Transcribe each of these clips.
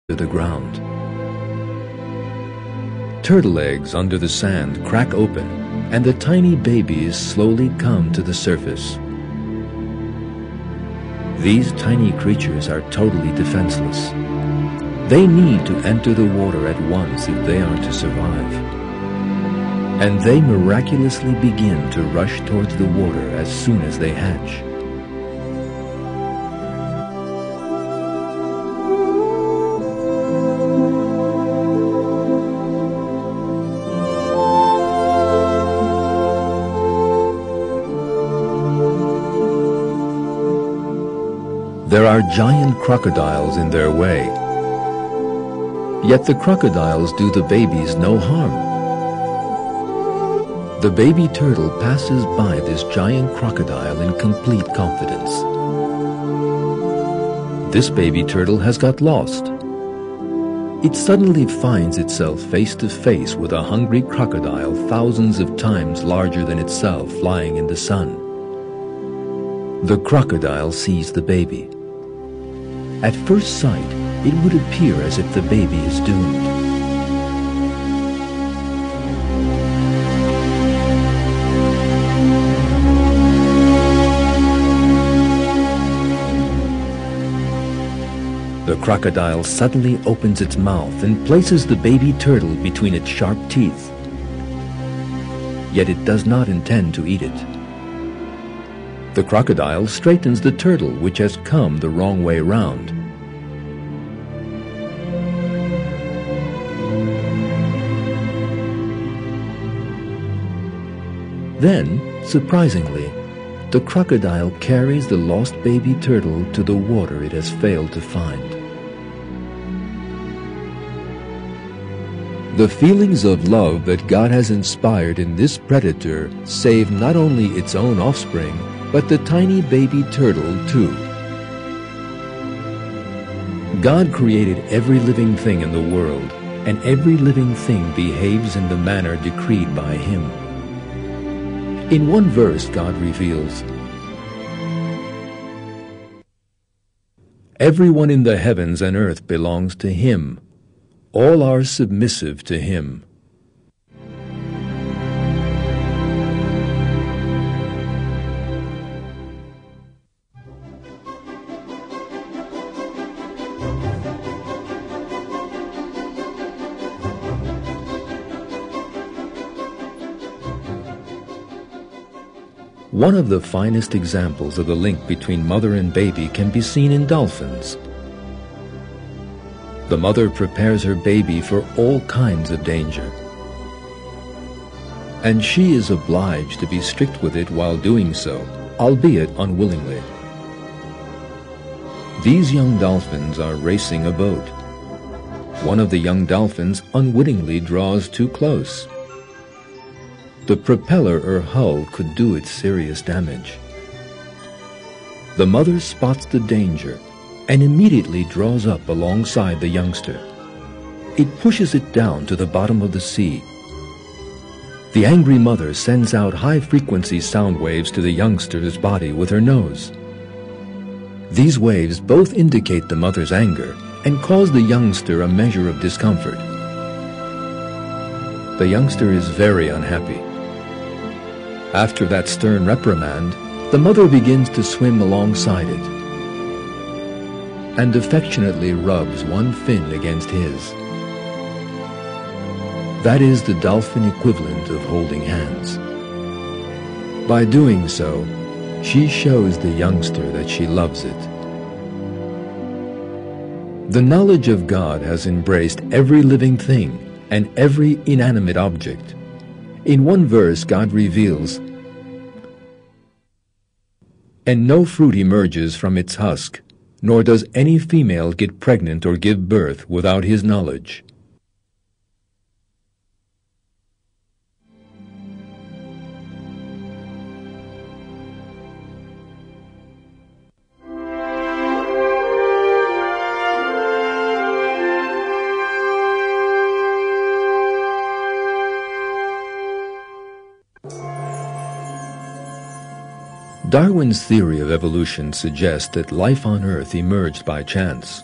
to the ground. Turtle eggs under the sand crack open, and the tiny babies slowly come to the surface. These tiny creatures are totally defenseless. They need to enter the water at once if they are to survive. And they miraculously begin to rush towards the water as soon as they hatch. There are giant crocodiles in their way. Yet the crocodiles do the babies no harm. The baby turtle passes by this giant crocodile in complete confidence. This baby turtle has got lost. It suddenly finds itself face to face with a hungry crocodile thousands of times larger than itself lying in the sun. The crocodile sees the baby. At first sight, it would appear as if the baby is doomed. The crocodile suddenly opens its mouth and places the baby turtle between its sharp teeth. Yet it does not intend to eat it. The crocodile straightens the turtle, which has come the wrong way round. Then, surprisingly, the crocodile carries the lost baby turtle to the water it has failed to find. The feelings of love that God has inspired in this predator save not only its own offspring, but the tiny baby turtle too. God created every living thing in the world, and every living thing behaves in the manner decreed by Him. In one verse, God reveals, "Everyone in the heavens and earth belongs to Him. All are submissive to Him." One of the finest examples of the link between mother and baby can be seen in dolphins. The mother prepares her baby for all kinds of danger, and she is obliged to be strict with it while doing so, albeit unwillingly. These young dolphins are racing a boat. One of the young dolphins unwittingly draws too close. The propeller or hull could do it serious damage. The mother spots the danger and immediately draws up alongside the youngster. It pushes it down to the bottom of the sea. The angry mother sends out high-frequency sound waves to the youngster's body with her nose. These waves both indicate the mother's anger and cause the youngster a measure of discomfort. The youngster is very unhappy. After that stern reprimand, the mother begins to swim alongside it and affectionately rubs one fin against his. That is the dolphin equivalent of holding hands. By doing so, she shows the youngster that she loves it. The knowledge of God has embraced every living thing and every inanimate object. In one verse, God reveals, "And no fruit emerges from its husk, nor does any female get pregnant or give birth without His knowledge." Darwin's theory of evolution suggests that life on Earth emerged by chance.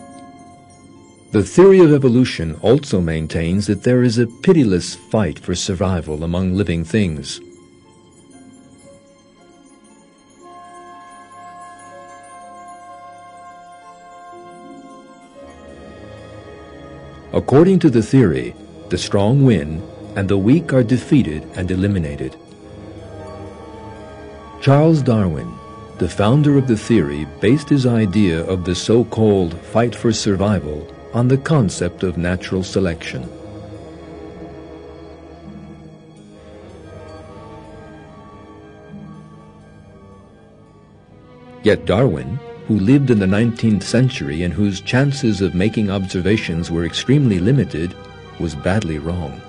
The theory of evolution also maintains that there is a pitiless fight for survival among living things. According to the theory, the strong win and the weak are defeated and eliminated. Charles Darwin, the founder of the theory, based his idea of the so-called fight for survival on the concept of natural selection. Yet Darwin, who lived in the 19th century and whose chances of making observations were extremely limited, was badly wrong.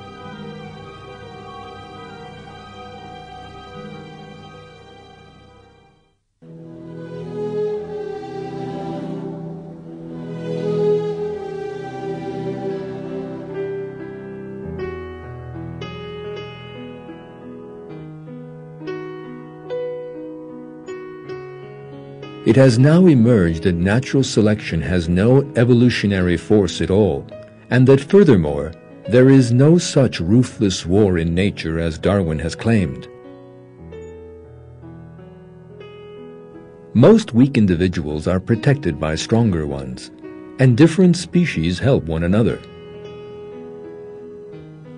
It has now emerged that natural selection has no evolutionary force at all, and that furthermore, there is no such ruthless war in nature as Darwin has claimed. Most weak individuals are protected by stronger ones, and different species help one another.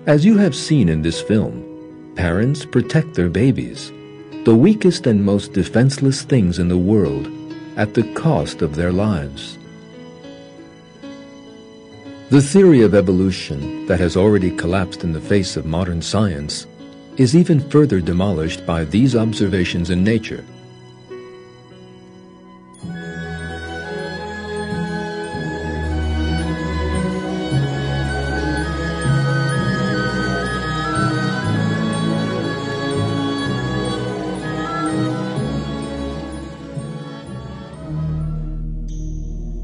As you have seen in this film, parents protect their babies, the weakest and most defenseless things in the world, at the cost of their lives. The theory of evolution that has already collapsed in the face of modern science is even further demolished by these observations in nature.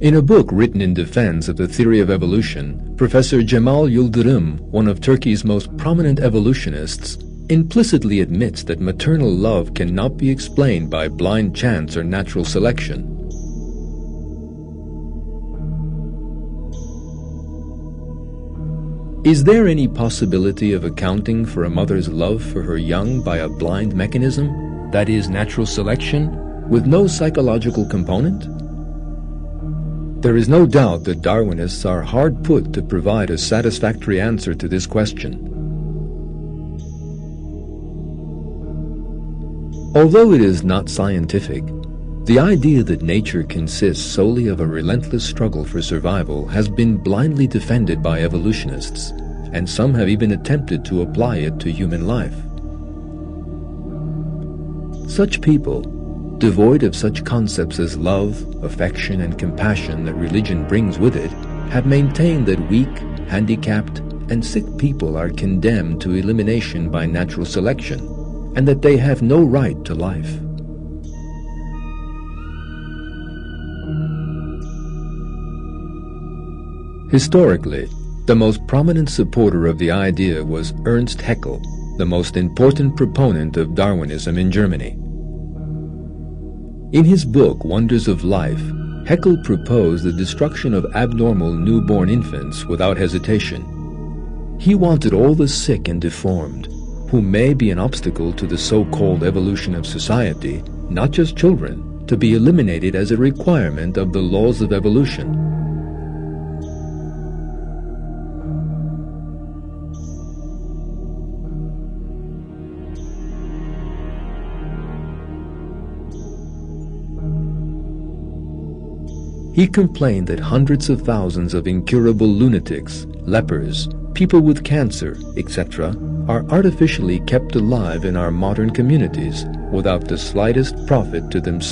In a book written in defense of the theory of evolution, Professor Cemal Yıldırım, one of Turkey's most prominent evolutionists, implicitly admits that maternal love cannot be explained by blind chance or natural selection. Is there any possibility of accounting for a mother's love for her young by a blind mechanism, that is, natural selection, with no psychological component? There is no doubt that Darwinists are hard put to provide a satisfactory answer to this question. Although it is not scientific, the idea that nature consists solely of a relentless struggle for survival has been blindly defended by evolutionists, and some have even attempted to apply it to human life. Such people, devoid of such concepts as love, affection, and compassion that religion brings with it, have maintained that weak, handicapped, and sick people are condemned to elimination by natural selection, and that they have no right to life. Historically, the most prominent supporter of the idea was Ernst Haeckel, the most important proponent of Darwinism in Germany. In his book, Wonders of Life, Haeckel proposed the destruction of abnormal newborn infants without hesitation. He wanted all the sick and deformed, who may be an obstacle to the so-called evolution of society, not just children, to be eliminated as a requirement of the laws of evolution. He complained that hundreds of thousands of incurable lunatics, lepers, people with cancer, etc., are artificially kept alive in our modern communities without the slightest profit to themselves.